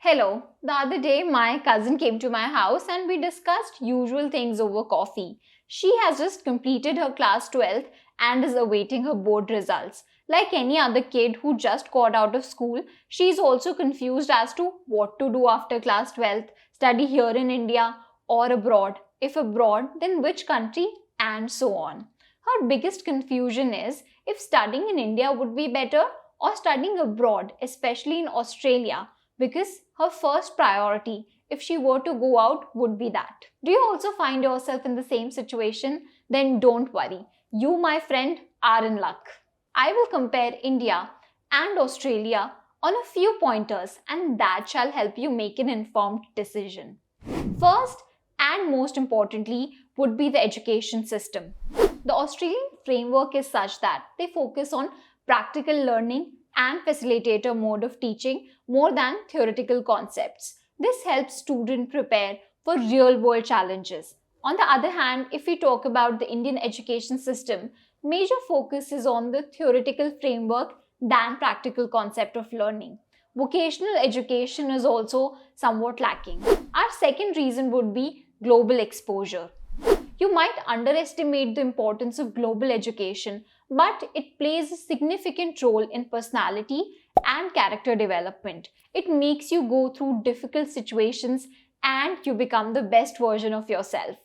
Hello. The other day, my cousin came to my house and we discussed usual things over coffee. She has just completed her class 12th and is awaiting her board results. Like any other kid who just got out of school, she is also confused as to what to do after class 12th, study here in India or abroad. If abroad, then which country, and so on. Her biggest confusion is if studying in India would be better or studying abroad, especially in Australia, because her first priority, if she were to go out, would be that. Do you also find yourself in the same situation? Then don't worry. You, my friend, are in luck. I will compare India and Australia on a few pointers, and that shall help you make an informed decision. First, and most importantly, would be the education system. The Australian framework is such that they focus on practical learning and facilitator mode of teaching more than theoretical concepts. This helps students prepare for real-world challenges. On the other hand, if we talk about the Indian education system, major focus is on the theoretical framework than practical concept of learning. Vocational education is also somewhat lacking. Our second reason would be global exposure. You might underestimate the importance of global education, but it plays a significant role in personality and character development. It makes you go through difficult situations and you become the best version of yourself.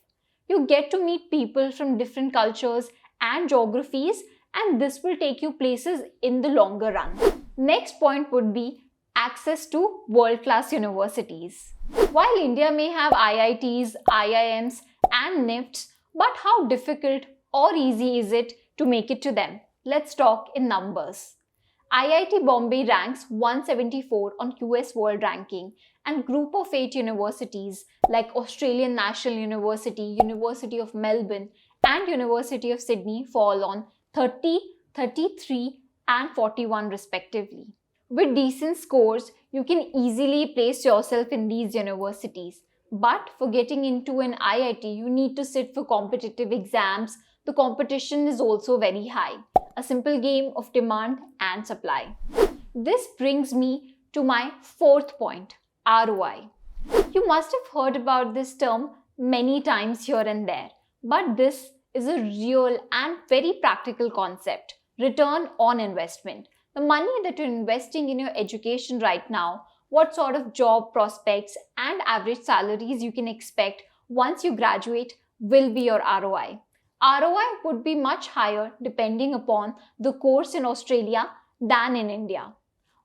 You get to meet people from different cultures and geographies, and this will take you places in the longer run. Next point would be access to world-class universities. While India may have IITs, IIMs, and NIFTs, but how difficult or easy is it to make it to them? Let's talk in numbers. IIT Bombay ranks 174 on QS World Ranking, and group of 8 universities like Australian National University, University of Melbourne, and University of Sydney fall on 30, 33, and 41 respectively. With decent scores, you can easily place yourself in these universities. But for getting into an IIT, you need to sit for competitive exams. The competition is also very high. A simple game of demand and supply. This brings me to my fourth point, ROI. You must have heard about this term many times here and there, but this is a real and very practical concept. Return on investment. The money that you're investing in your education right now, what sort of job prospects and average salaries you can expect once you graduate will be your ROI. ROI would be much higher depending upon the course in Australia than in India.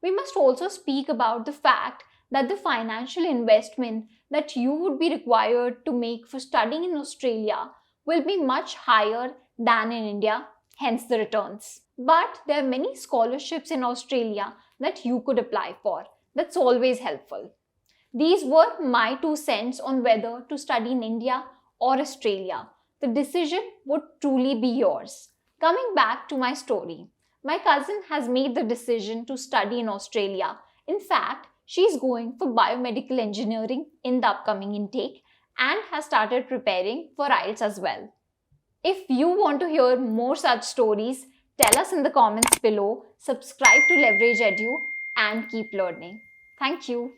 We must also speak about the fact that the financial investment that you would be required to make for studying in Australia will be much higher than in India, hence the returns. But there are many scholarships in Australia that you could apply for. That's always helpful. These were my 2 cents on whether to study in India or Australia. The decision would truly be yours. Coming back to my story, my cousin has made the decision to study in Australia. In fact, she's going for biomedical engineering in the upcoming intake and has started preparing for IELTS as well. If you want to hear more such stories, tell us in the comments below, subscribe to Leverage Edu and keep learning. Thank you.